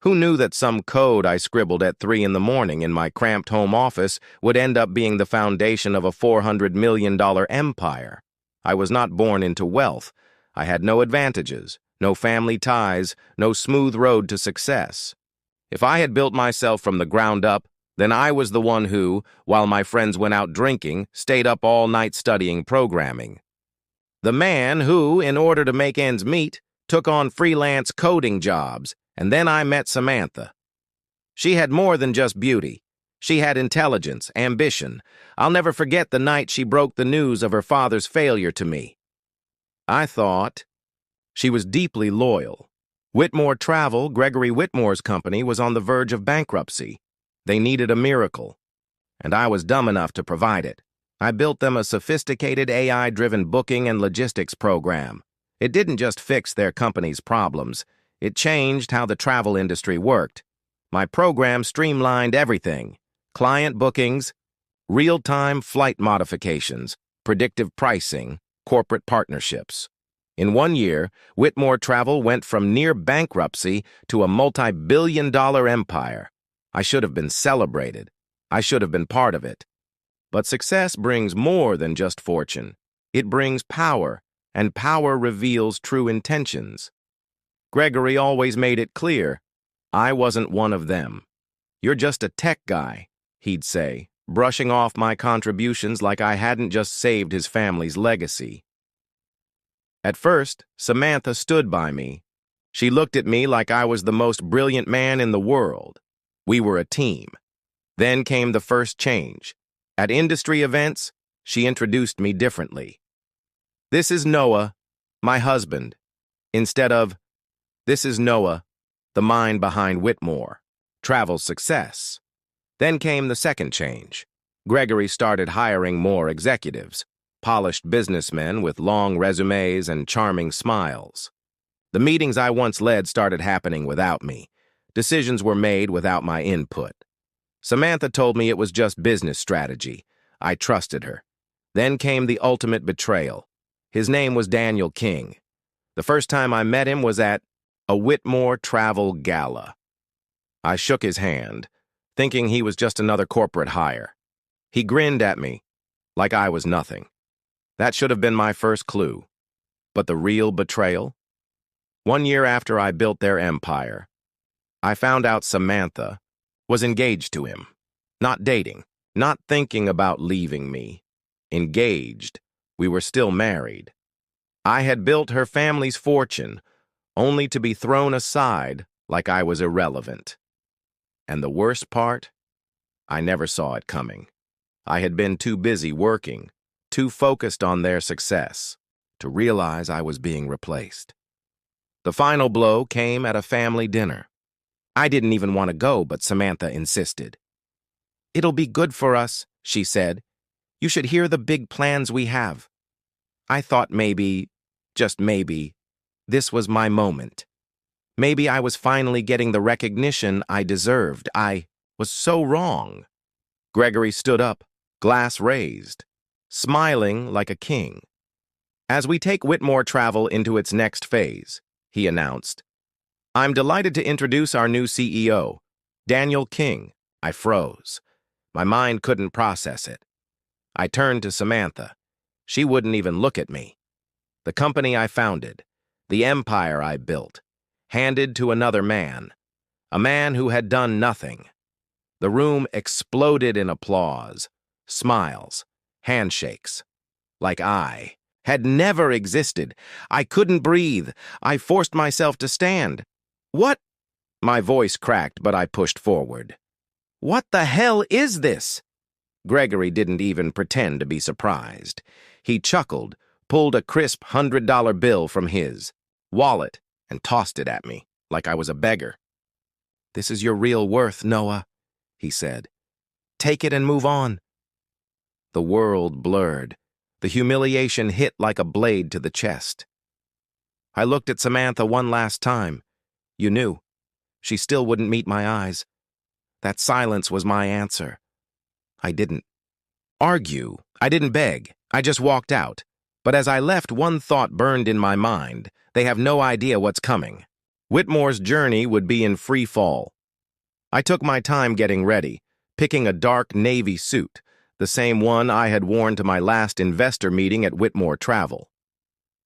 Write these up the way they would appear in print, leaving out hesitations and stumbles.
Who knew that some code I scribbled at 3 in the morning in my cramped home office would end up being the foundation of a $400 million empire? I was not born into wealth. I had no advantages, no family ties, no smooth road to success. If I had built myself from the ground up, then I was the one who, while my friends went out drinking, stayed up all night studying programming. The man who, in order to make ends meet, took on freelance coding jobs, and then I met Samantha. She had more than just beauty. She had intelligence, ambition. I'll never forget the night she broke the news of her father's failure to me. I thought she was deeply loyal. Whitmore Travel, Gregory Whitmore's company, was on the verge of bankruptcy. They needed a miracle, and I was dumb enough to provide it. I built them a sophisticated AI-driven booking and logistics program. It didn't just fix their company's problems. It changed how the travel industry worked. My program streamlined everything: client bookings, real-time flight modifications, predictive pricing, corporate partnerships. In 1 year, Whitmore Travel went from near bankruptcy to a multi-billion-dollar empire. I should have been celebrated. I should have been part of it. But success brings more than just fortune. It brings power, and power reveals true intentions. Gregory always made it clear, I wasn't one of them. "You're just a tech guy," he'd say, brushing off my contributions like I hadn't just saved his family's legacy. At first, Samantha stood by me. She looked at me like I was the most brilliant man in the world. We were a team. Then came the first change. At industry events, she introduced me differently. "This is Noah, my husband," instead of, "This is Noah, the mind behind Whitmore, Travel Success." Then came the second change. Gregory started hiring more executives, polished businessmen with long resumes and charming smiles. The meetings I once led started happening without me. Decisions were made without my input. Samantha told me it was just business strategy. I trusted her. Then came the ultimate betrayal. His name was Daniel King. The first time I met him was at a Whitmore Travel Gala. I shook his hand, thinking he was just another corporate hire. He grinned at me like I was nothing. That should have been my first clue. But the real betrayal? 1 year after I built their empire, I found out Samantha was engaged to him. Not dating, not thinking about leaving me. Engaged. We were still married. I had built her family's fortune, only to be thrown aside like I was irrelevant. And the worst part? I never saw it coming. I had been too busy working, too focused on their success, to realize I was being replaced. The final blow came at a family dinner. I didn't even want to go, but Samantha insisted. "It'll be good for us," she said. "You should hear the big plans we have." I thought maybe, just maybe, this was my moment. Maybe I was finally getting the recognition I deserved. I was so wrong. Gregory stood up, glass raised, smiling like a king. "As we take Whitmore Travel into its next phase," he announced, "I'm delighted to introduce our new CEO, Daniel King." I froze. My mind couldn't process it. I turned to Samantha. She wouldn't even look at me. The company I founded, the empire I built, handed to another man, a man who had done nothing. The room exploded in applause, smiles, handshakes, like I had never existed. I couldn't breathe. I forced myself to stand. "What?" My voice cracked, but I pushed forward. "What the hell is this?" Gregory didn't even pretend to be surprised. He chuckled, pulled a crisp $100 bill from his wallet, and tossed it at me like I was a beggar. "This is your real worth, Noah," he said. "Take it and move on." The world blurred. The humiliation hit like a blade to the chest. I looked at Samantha one last time. You knew. She still wouldn't meet my eyes. That silence was my answer. I didn't argue. I didn't beg. I just walked out. But as I left, one thought burned in my mind. They have no idea what's coming. Whitmore's journey would be in free fall. I took my time getting ready, picking a dark navy suit, the same one I had worn to my last investor meeting at Whitmore Travel.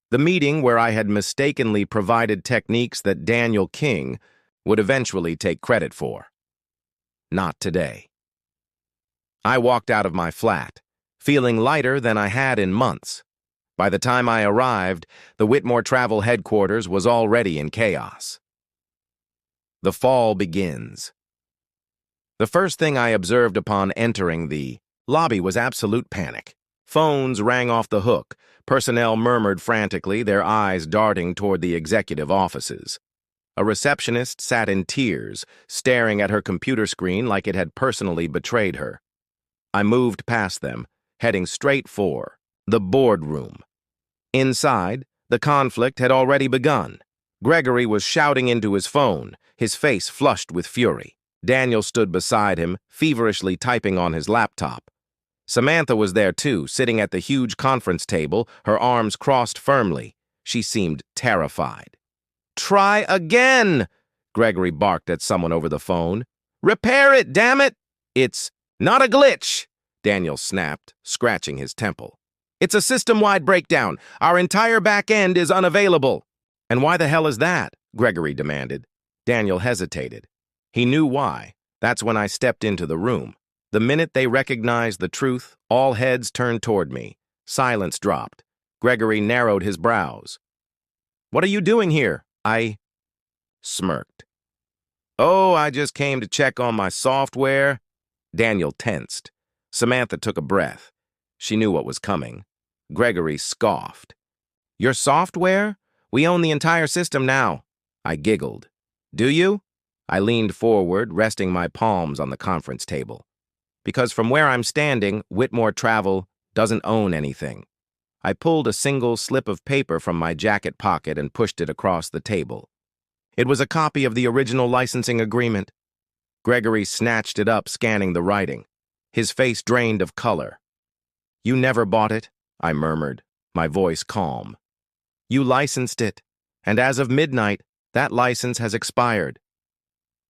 The meeting where I had mistakenly provided techniques that Daniel King would eventually take credit for. Not today. I walked out of my flat, feeling lighter than I had in months. By the time I arrived, the Whitmore Travel headquarters was already in chaos. The fall begins. The first thing I observed upon entering the lobby was absolute panic. Phones rang off the hook. Personnel murmured frantically, their eyes darting toward the executive offices. A receptionist sat in tears, staring at her computer screen like it had personally betrayed her. I moved past them, heading straight for the boardroom. Inside, the conflict had already begun. Gregory was shouting into his phone, his face flushed with fury. Daniel stood beside him, feverishly typing on his laptop. Samantha was there too, sitting at the huge conference table, her arms crossed firmly. She seemed terrified. "Try again!" Gregory barked at someone over the phone. "Repair it, damn it!" "It's not a glitch," Daniel snapped, scratching his temple. "It's a system-wide breakdown. Our entire back end is unavailable." "And why the hell is that?" Gregory demanded. Daniel hesitated. He knew why. That's when I stepped into the room. The minute they recognized the truth, all heads turned toward me. Silence dropped. Gregory narrowed his brows. "What are you doing here?" I smirked. "Oh, I just came to check on my software." Daniel tensed. Samantha took a breath. She knew what was coming. Gregory scoffed. "Your software? We own the entire system now." I giggled. "Do you?" I leaned forward, resting my palms on the conference table. "Because from where I'm standing, Whitmore Travel doesn't own anything." I pulled a single slip of paper from my jacket pocket and pushed it across the table. It was a copy of the original licensing agreement. Gregory snatched it up, scanning the writing. His face drained of color. "You never bought it," I murmured, my voice calm. "You licensed it, and as of midnight, that license has expired."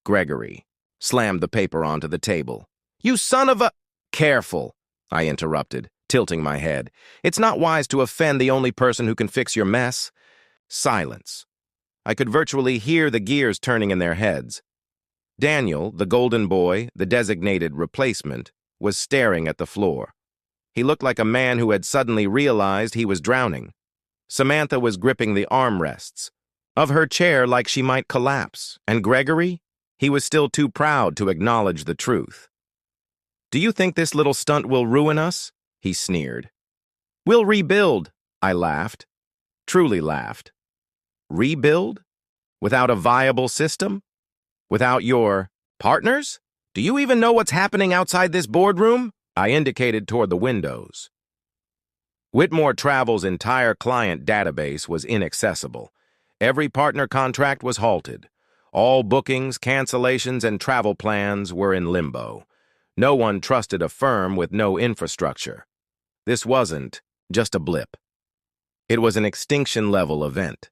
Gregory slammed the paper onto the table. "You son of a—" "Careful," I interrupted, tilting my head. "It's not wise to offend the only person who can fix your mess." Silence. I could virtually hear the gears turning in their heads. Daniel, the golden boy, the designated replacement, was staring at the floor. He looked like a man who had suddenly realized he was drowning. Samantha was gripping the armrests of her chair like she might collapse, and Gregory? He was still too proud to acknowledge the truth. "Do you think this little stunt will ruin us?" he sneered. "We'll rebuild," I laughed. Truly laughed. Rebuild? Without a viable system? Without your partners? "Do you even know what's happening outside this boardroom?" I indicated toward the windows. Whitmore Travel's entire client database was inaccessible. Every partner contract was halted. All bookings, cancellations, and travel plans were in limbo. No one trusted a firm with no infrastructure. This wasn't just a blip. It was an extinction-level event.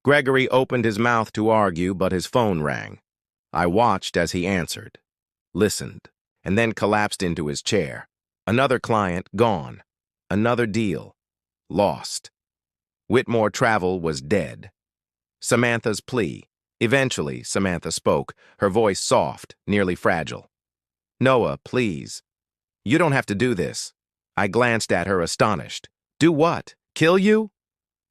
Gregory opened his mouth to argue, but his phone rang. I watched as he answered, listened, and then collapsed into his chair. Another client gone. Another deal lost. Whitmore Travel was dead. Samantha's plea. Eventually, Samantha spoke, her voice soft, nearly fragile. "Noah, please. You don't have to do this." I glanced at her, astonished. "Do what? Kill you?"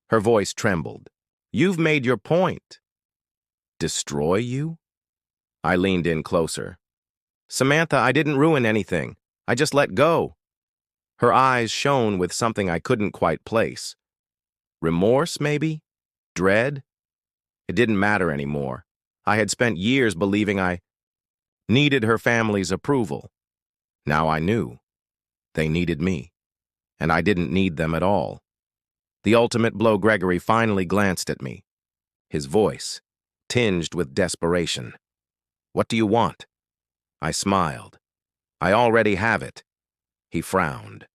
Her voice trembled. "You've made your point." "Destroy you?" I leaned in closer. "Samantha, I didn't ruin anything. I just let go." Her eyes shone with something I couldn't quite place. Remorse, maybe? Dread? It didn't matter anymore. I had spent years believing I needed her family's approval. Now I knew. They needed me. And I didn't need them at all. The ultimate blow. Gregory finally glanced at me. His voice, tinged with desperation. "What do you want?" I smiled. "I already have it." He frowned.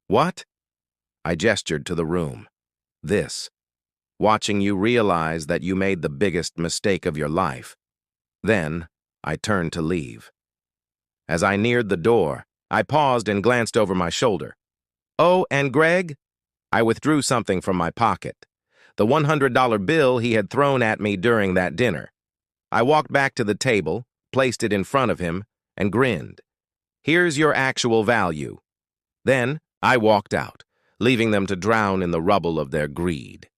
"What?" I gestured to the room. "This." watching you realize that you made the biggest mistake of your life. Then, I turned to leave. As I neared the door, I paused and glanced over my shoulder. "Oh, and Greg?" I withdrew something from my pocket. The $100 bill he had thrown at me during that dinner. I walked back to the table, placed it in front of him, and grinned. "Here's your actual value." Then, I walked out, leaving them to drown in the rubble of their greed.